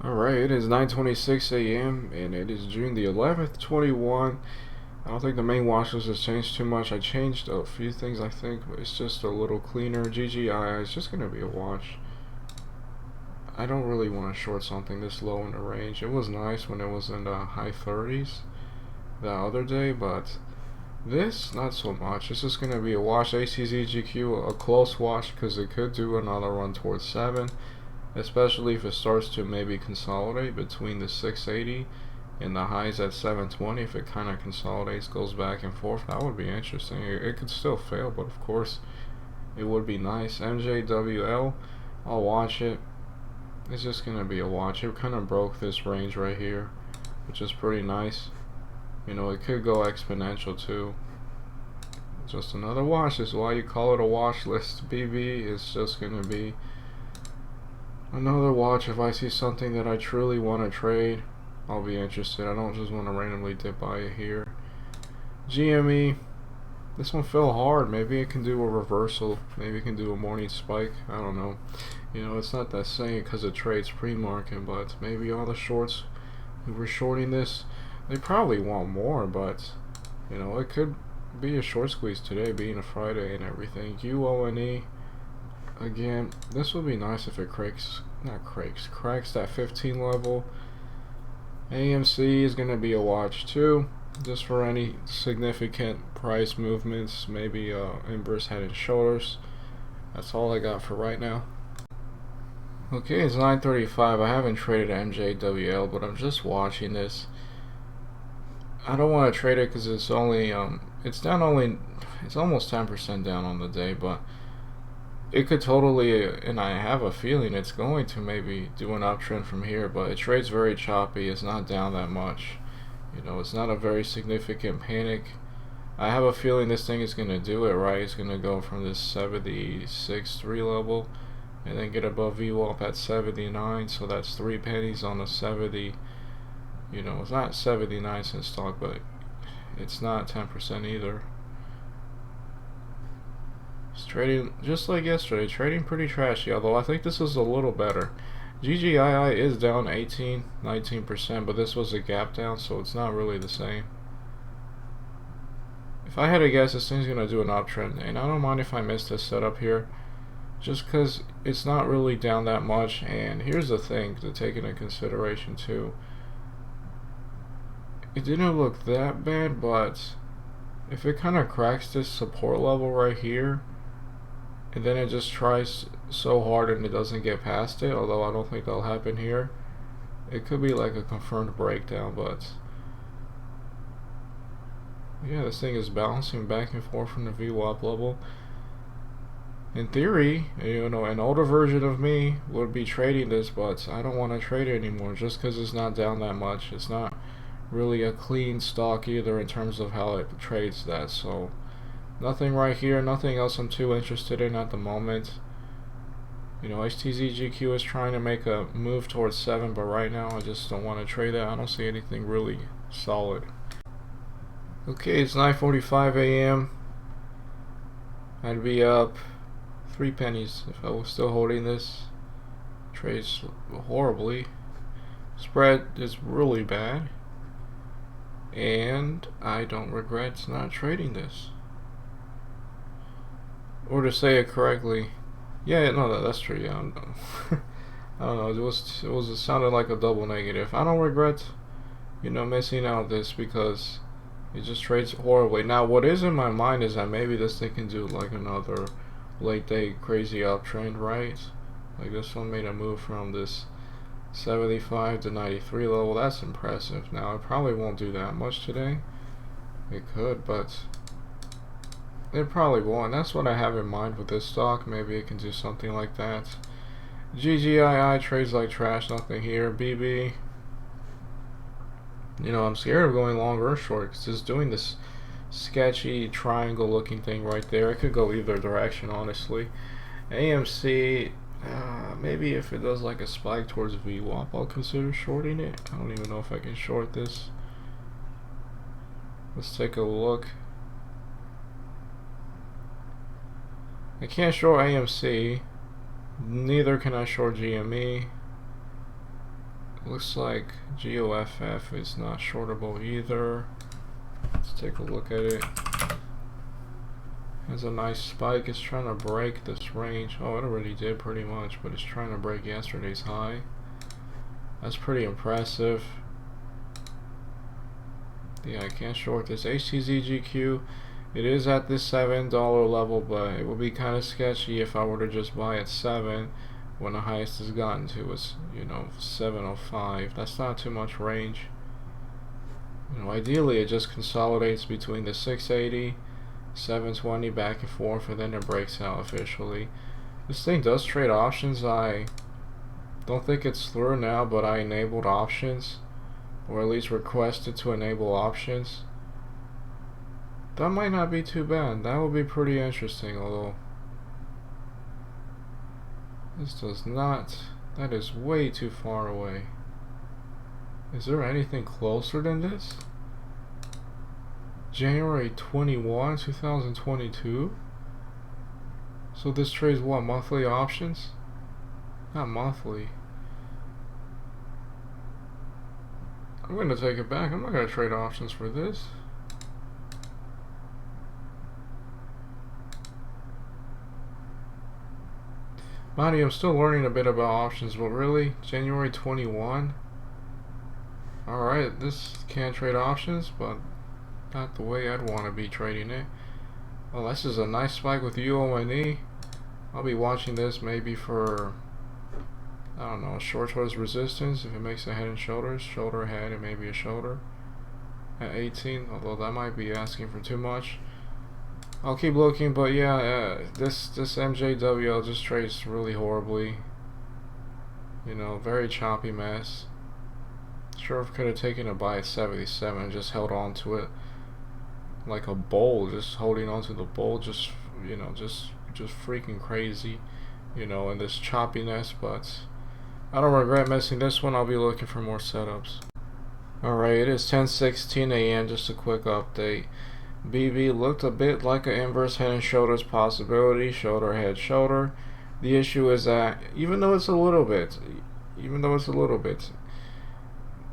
Alright, it is 9:26 a.m. and it is June the 11th, 21. I don't think the main watch list has changed too much. I changed a few things, I think, but it's just a little cleaner. GGI is just going to be a watch. I don't really want to short something this low in the range. It was nice when it was in the high 30s the other day, but this, not so much. It's just going to be a watch. ACZGQ, a close watch because it could do another run towards 7. Especially if it starts to maybe consolidate between the 680 and the highs at 720. If it kind of consolidates, goes back and forth, that would be interesting. It could still fail, but of course it would be nice. MJWL, I'll watch it. It's just gonna be a watch. It kind of broke this range right here, which is pretty nice. You know, it could go exponential too. Just another watch. This is why you call it a watch list. BB is just gonna be another watch. If I see something that I truly want to trade, I'll be interested. I don't just want to randomly dip by it here. GME, this one fell hard. Maybe it can do a reversal. Maybe it can do a morning spike. I don't know. You know, it's not that saying because it trades pre-market, but maybe all the shorts who were shorting this, they probably want more, but you know, it could be a short squeeze today, being a Friday and everything. UONE, again, this would be nice if it cracks that 15 level. AMC is going to be a watch too, just for any significant price movements, maybe inverse head and shoulders. That's all I got for right now. Okay, it's 9:35. I haven't traded MJWL, but I'm just watching this. I don't want to trade it because it's only it's almost 10% down on the day, but it could totally, and I have a feeling it's going to maybe do an uptrend from here, but it trades very choppy. It's not down that much. You know, it's not a very significant panic. I have a feeling this thing is going to do it, right? It's going to go from this 76.3 level and then get above VWAP at 79, so that's 3 pennies on the 70. You know, it's not 79 cent stock, but it's not 10% either. It's trading just like yesterday, trading pretty trashy, although I think this is a little better. GGII is down 19%, but this was a gap down, so it's not really the same. If I had to guess, this thing's going to do an uptrend, and I don't mind if I miss this setup here, just because it's not really down that much. And here's the thing to take into consideration too. It didn't look that bad, but if it kind of cracks this support level right here, and then it just tries so hard and it doesn't get past it, although I don't think that'll happen here, it could be like a confirmed breakdown. But yeah, this thing is bouncing back and forth from the VWAP level. In theory, you know, an older version of me would be trading this, but I don't want to trade it anymore just because it's not down that much. It's not really a clean stock either in terms of how it trades that, so nothing right here, nothing else I'm too interested in at the moment. You know, HTZGQ is trying to make a move towards 7, but right now I just don't want to trade that. I don't see anything really solid. Okay, it's 9:45 a.m. I'd be up 3 pennies if I was still holding this. Trades horribly. Spread is really bad, and I don't regret not trading this. Or to say it correctly, yeah, no, that's true. Yeah, I don't know. It sounded like a double negative. I don't regret, you know, missing out this because it just trades horribly. Now, what is in my mind is that maybe this thing can do like another late day crazy uptrend, right? Like this one made a move from this 75 to 93 level. That's impressive. Now, it probably won't do that much today. It could, but it probably won't. That's what I have in mind with this stock. Maybe it can do something like that. GGII trades like trash. Nothing here. BB, you know, I'm scared of going long or short because it's doing this sketchy triangle looking thing right there. It could go either direction, honestly. AMC, maybe if it does like a spike towards VWAP, I'll consider shorting it. I don't even know if I can short this. Let's take a look. I can't short AMC. Neither can I short GME. Looks like GOFF is not shortable either. Let's take a look at it. Has a nice spike. It's trying to break this range. Oh, it already did pretty much, but it's trying to break yesterday's high. That's pretty impressive. Yeah, I can't short this. HTZGQ, it is at this $7 level, but it would be kind of sketchy if I were to just buy at 7 when the highest has gotten to is, you know, 705. That's not too much range. You know, ideally it just consolidates between the 680, 720 back and forth, and then it breaks out officially. This thing does trade options. I don't think it's through now, but I enabled options, or at least requested to enable options. That might not be too bad. That would be pretty interesting, although this does not. That is way too far away. Is there anything closer than this? January 21, 2022? So this trades what, monthly options? Not monthly. I'm going to take it back. I'm not going to trade options for this. Monty, I'm still learning a bit about options, but really? January 21? Alright, this can trade options, but not the way I'd want to be trading it. Well, this is a nice spike with UONE. I'll be watching this maybe for, I don't know, short towards resistance. If it makes a head and shoulders, shoulder, head, and maybe a shoulder at 18, although that might be asking for too much. I'll keep looking, but yeah, this MJWL just trades really horribly. You know, very choppy mess. Sure, if could have taken a buy at 77 and just held on to it like a bull, just holding on to the bull, just, you know, just freaking crazy, you know, in this choppiness. But I don't regret missing this one. I'll be looking for more setups. Alright, it is 10:16 a.m. Just a quick update. BB looked a bit like an inverse head and shoulders possibility, shoulder, head, shoulder. The issue is that even though it's a little bit,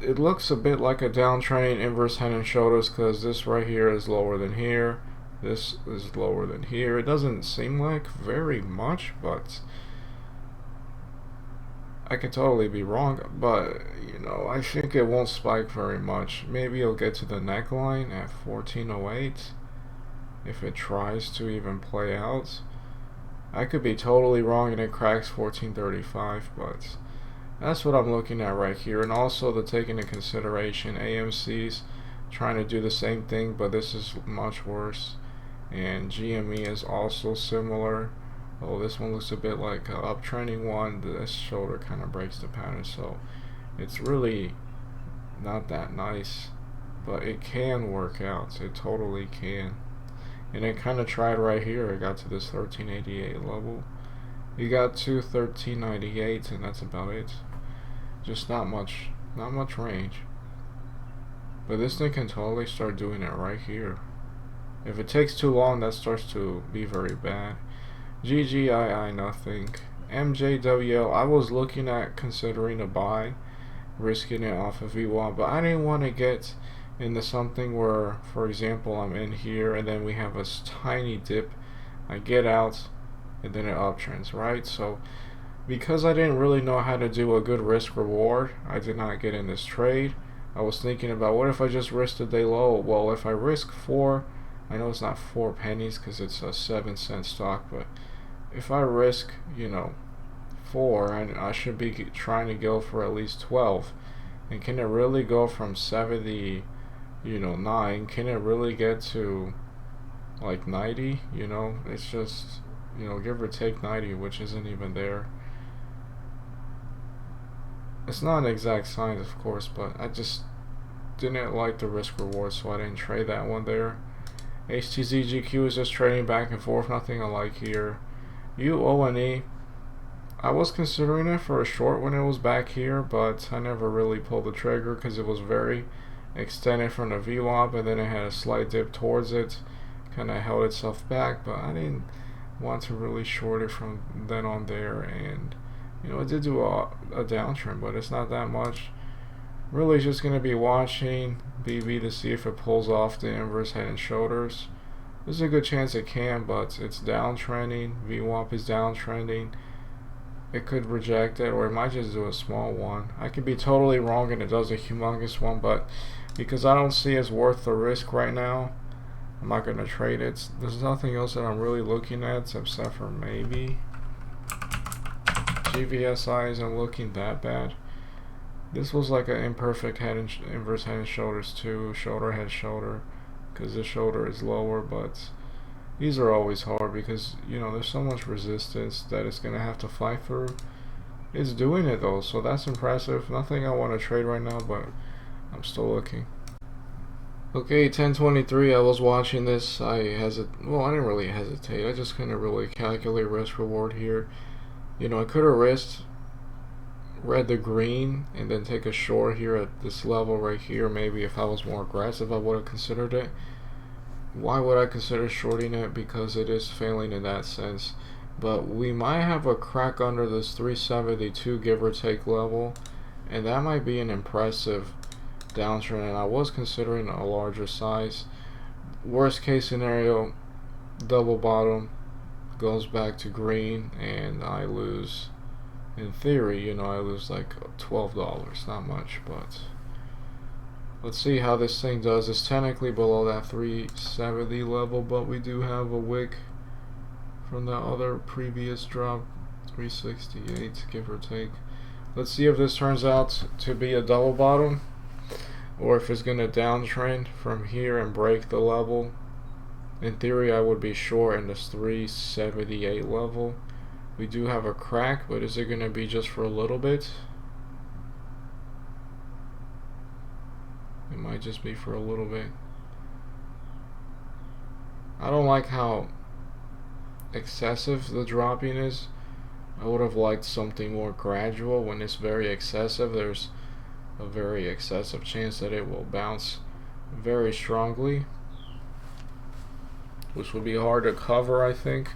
it looks a bit like a downtrending inverse head and shoulders, because this right here is lower than here, this is lower than here. It doesn't seem like very much, but I could totally be wrong. But you know, I think it won't spike very much. Maybe it'll get to the neckline at 1408 if it tries to even play out. I could be totally wrong and it cracks 1435, but that's what I'm looking at right here. And also to take into consideration, AMC's trying to do the same thing, but this is much worse. And GME is also similar. Oh, this one looks a bit like an uptrending one. This shoulder kind of breaks the pattern, so it's really not that nice, but it can work out. It totally can. And it kind of tried right here. It got to this 1388 level. You got to 1398, and that's about it. Just not much range. But this thing can totally start doing it right here. If it takes too long, that starts to be very bad. GGII, nothing. MJWL, I was looking at considering a buy, risking it off of VWAP, but I didn't want to get into something where, for example, I'm in here and then we have a tiny dip, I get out, and then it uptrends, right? So because I didn't really know how to do a good risk reward, I did not get in this trade. I was thinking about, what if I just risked the day low? Well, if I risk 4, I know it's not 4 pennies because it's a 7-cent stock, but if I risk, you know, 4, I should be trying to go for at least 12. And can it really go from 70, you know, 9? Can it really get to like 90? You know, it's just, you know, give or take 90, which isn't even there. It's not an exact science, of course, but I just didn't like the risk reward, so I didn't trade that one there. HTZGQ is just trading back and forth, nothing I like here. UONE, I was considering it for a short when it was back here, but I never really pulled the trigger because it was very extended from the VWAP, and then it had a slight dip towards it, kind of held itself back, but I didn't want to really short it from then on there. And you know, it did do a downtrend, but it's not that much. really just going to be watching BB to see if it pulls off the inverse head and shoulders. There's a good chance it can, but it's downtrending. VWAP is downtrending. It could reject it, or it might just do a small one. I could be totally wrong and it does a humongous one, but because I don't see it's worth the risk right now, I'm not going to trade it. There's nothing else that I'm really looking at except for maybe GVSI isn't looking that bad. This was like an imperfect head and inverse head and shoulders too, shoulder head shoulder, because the shoulder is lower, but these are always hard because, you know, there's so much resistance that it's going to have to fight through. It's doing it though, so that's impressive. Nothing I want to trade right now, but I'm still looking. Okay, 1023, I was watching this. I didn't really hesitate. I just couldn't really calculate risk reward here. You know, I could have read the green and then take a short here at this level right here. Maybe if I was more aggressive, I would have considered it. Why would I consider shorting it? Because it is failing in that sense. But we might have a crack under this 372 give or take level, and that might be an impressive downtrend, and I was considering a larger size. Worst case scenario, double bottom, goes back to green, and I lose, in theory, you know, I lose like $12, not much, but let's see how this thing does. It's technically below that 370 level, but we do have a wick from the other previous drop, 368 give or take. Let's see if this turns out to be a double bottom, or if it's going to downtrend from here and break the level. In theory, I would be short in this 378 level. We do have a crack, but is it going to be just for a little bit? It might just be for a little bit. I don't like how excessive the dropping is. I would have liked something more gradual. When it's very excessive, there's a very excessive chance that it will bounce very strongly, which would be hard to cover, I think.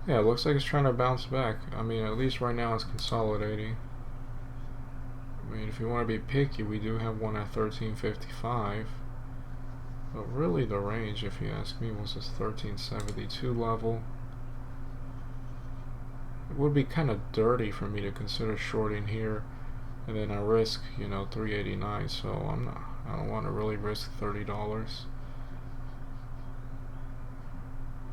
Yeah, it looks like it's trying to bounce back. I mean, at least right now it's consolidating. I mean, if you want to be picky, we do have one at 1355. But really the range, if you ask me, was this 1372 level. It would be kind of dirty for me to consider shorting here, and then I risk, you know, 389. So I don't want to really risk $30.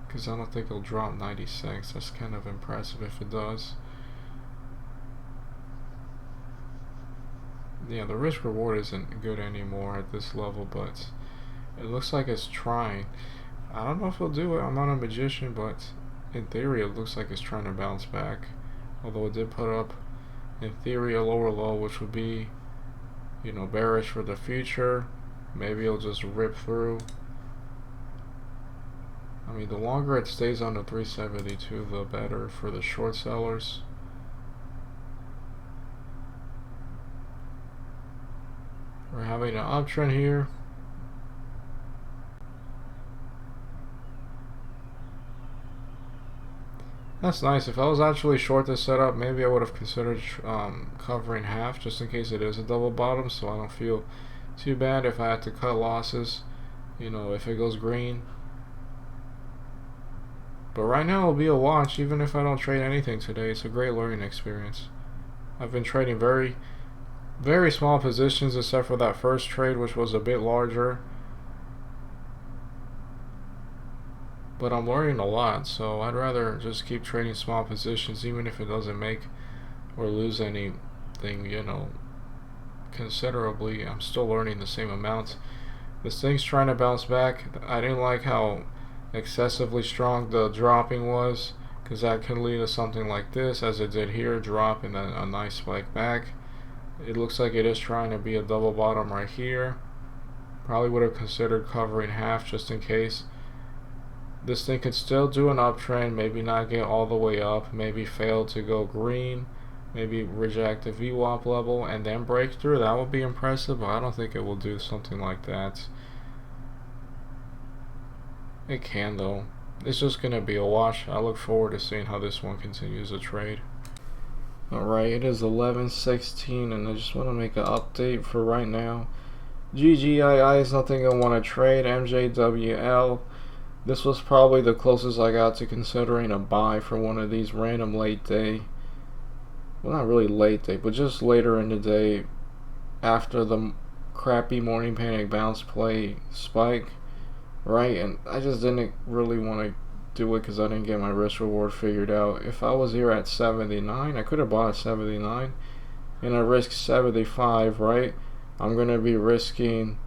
Because I don't think it'll drop 96. That's kind of impressive if it does. Yeah, the risk reward isn't good anymore at this level, but it looks like it's trying. I don't know if it'll do it. I'm not a magician, but in theory it looks like it's trying to bounce back. Although it did put up, in theory, a lower low, which would be, you know, bearish for the future. Maybe it'll just rip through. I mean, the longer it stays on the 372, the better for the short sellers. We're having an uptrend here. That's nice. If I was actually short this setup, maybe I would have considered covering half, just in case it is a double bottom, so I don't feel too bad if I had to cut losses, you know, if it goes green. But right now it'll be a watch, even if I don't trade anything today. It's a great learning experience. I've been trading very, very small positions, except for that first trade, which was a bit larger. But I'm learning a lot, so I'd rather just keep trading small positions, even if it doesn't make or lose anything, you know, considerably. I'm still learning the same amount. This thing's trying to bounce back. I didn't like how excessively strong the dropping was, because that can lead to something like this, as it did here, drop and then a nice spike back. It looks like it is trying to be a double bottom right here. Probably would have considered covering half just in case. This thing could still do an uptrend, maybe not get all the way up, maybe fail to go green, maybe reject the VWAP level and then break through. That would be impressive, but I don't think it will do something like that. It can though. It's just gonna be a wash. I look forward to seeing how this one continues to trade. Alright, it is 11:16 and I just want to make an update for right now. GGII is nothing I want to trade. MJWL, this was probably the closest I got to considering a buy for one of these random late day, well, not really late day, but just later in the day after the crappy morning panic bounce play spike, right? And I just didn't really want to do it because I didn't get my risk reward figured out. If I was here at 79, I could have bought at 79 and I risked 75, right? I'm going to be risking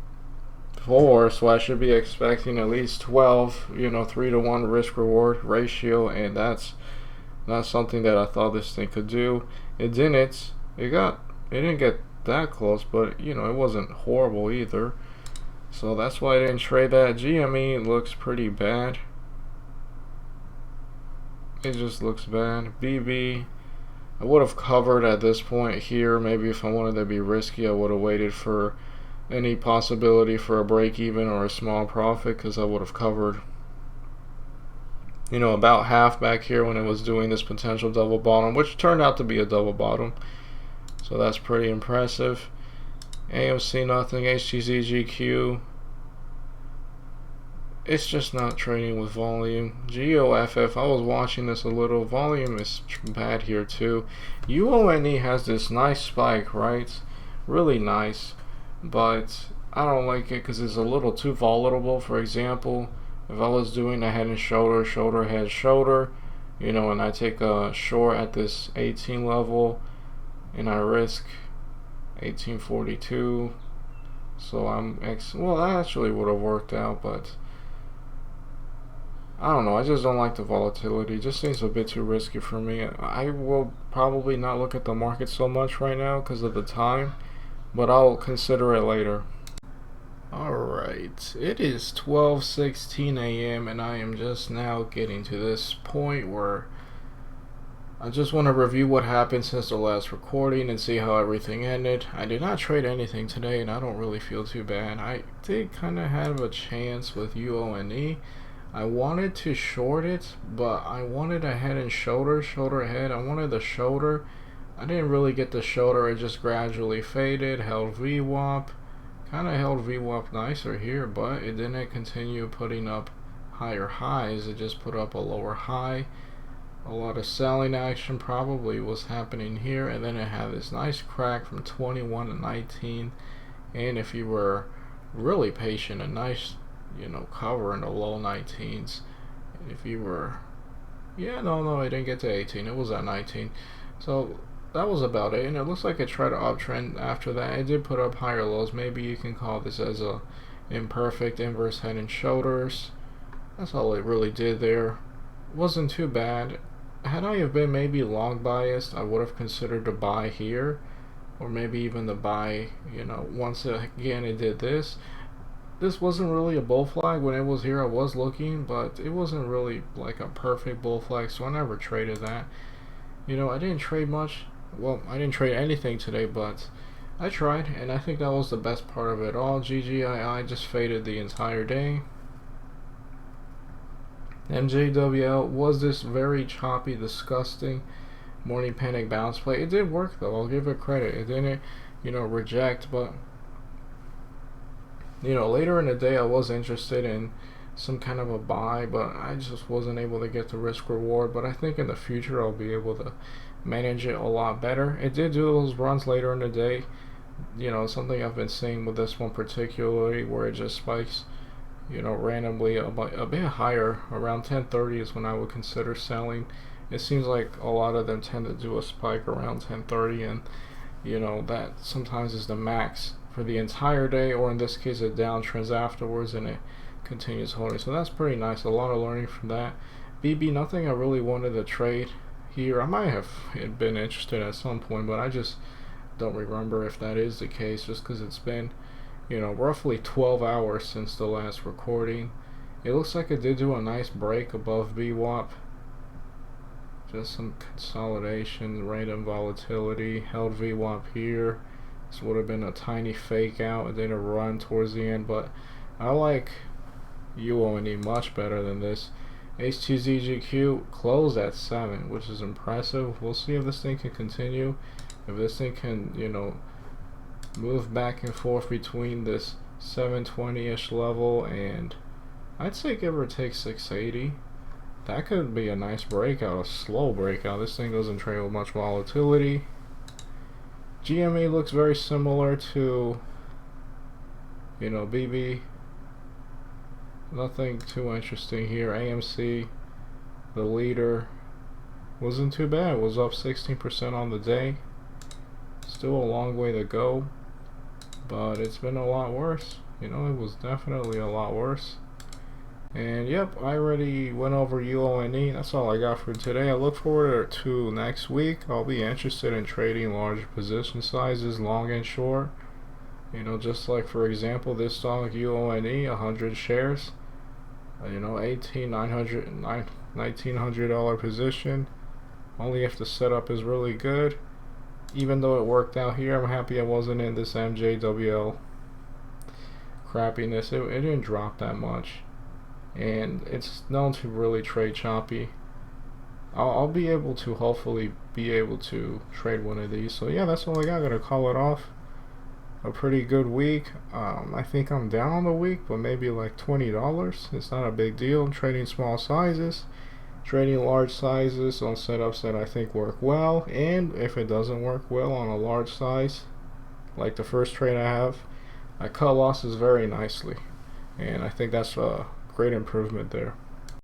4, so I should be expecting at least 12, 3-to-1 risk reward ratio, and that's not something that I thought this thing could do. It didn't. It didn't get that close, but it wasn't horrible either. So that's why I didn't trade that. GME looks pretty bad. It just looks bad. BB, I would have covered at this point here. Maybe if I wanted to be risky, I would have waited for any possibility for a break even or a small profit, because I would have covered about half back here when it was doing this potential double bottom, which turned out to be a double bottom. So that's pretty impressive. AMC nothing. HTZ GQ, it's just not trading with volume. GOFF, I was watching this a little. Volume is bad here too. UONE has this nice spike, right? Really nice, but I don't like it because it's a little too volatile. For example, if I was doing a head and shoulder, shoulder, head, shoulder, and I take a short at this 18 level and I risk 1842, so well, that actually would have worked out, but I don't know. I just don't like the volatility. It just seems a bit too risky for me. I will probably not look at the market so much right now because of the time, but I'll consider it later. Alright, it is 12:16 a.m. and I am just now getting to this point where I just want to review what happened since the last recording and see how everything ended. I did not trade anything today and I don't really feel too bad. I did kind of have a chance with UONE. I wanted to short it, but I wanted a head and shoulder head. I wanted the shoulder. I didn't really get the shoulder. It just gradually faded, held VWAP. Kind of held VWAP nicer here, but it didn't continue putting up higher highs. It just put up a lower high. A lot of selling action probably was happening here, and then it had this nice crack from 21 to 19. And if you were really patient, a nice cover in the low 19s. If you were, no, it didn't get to 18. It was at 19. So that was about it, and it looks like it tried to uptrend after that. It did put up higher lows. Maybe you can call this as a imperfect inverse head and shoulders. That's all it really did there. Wasn't too bad. Had I have been maybe long biased, I would have considered to buy here, or maybe even the buy, once again it did this. This wasn't really a bull flag. When it was here I was looking, but it wasn't really like a perfect bull flag, so I never traded that. I didn't trade much. Well, I didn't trade anything today, but I tried, and I think that was the best part of it all. GGII just faded the entire day. MJWL was this very choppy, disgusting morning panic bounce play. It did work though. I'll give it credit. It didn't, reject, but later in the day I was interested in some kind of a buy, but I just wasn't able to get the risk reward. But I think in the future I'll be able to manage it a lot better. It did do those runs later in the day, something I've been seeing with this one particularly, where it just spikes randomly a bit higher. Around 10:30 is when I would consider selling. It seems like a lot of them tend to do a spike around 10:30, and that sometimes is the max for the entire day, or in this case it downtrends afterwards and it continues holding. So that's pretty nice. A lot of learning from that. BB, nothing I really wanted to trade here. I might have been interested at some point, but I just don't remember if that is the case, just because it's been roughly 12 hours since the last recording. It looks like it did do a nice break above VWAP. Just some consolidation, random volatility, held VWAP here. This would have been a tiny fake out. It did a run towards the end, but I like UONE much better than this. H2ZGQ closed at 7, which is impressive. We'll see if this thing can continue. If this thing can, you know, move back and forth between this 720-ish level and I'd say give or take 680. That could be a nice breakout, a slow breakout. This thing doesn't trade with much volatility. GME looks very similar to, you know, BB. Nothing too interesting here. AMC, the leader, wasn't too bad. It was up 16% on the day. Still a long way to go, but it's been a lot worse. You know, it was definitely a lot worse. And yep, I already went over UONE. That's all I got for today. I look forward to next week. I'll be interested in trading large position sizes, long and short. You know, just like for example, this stock UONE, 100 shares. You know, $1,900 position. Only if the setup is really good. Even though it worked out here, I'm happy I wasn't in this MJWL crappiness. It didn't drop that much, and it's known to really trade choppy. I'll be able to hopefully be able to trade one of these. So yeah, that's all I got. Gonna call it off. A pretty good week. I think I'm down on the week, but maybe like $20. It's not a big deal. I'm trading small sizes, trading large sizes on setups that I think work well, and if it doesn't work well on a large size, like the first trade I have, I cut losses very nicely, and I think that's a great improvement there.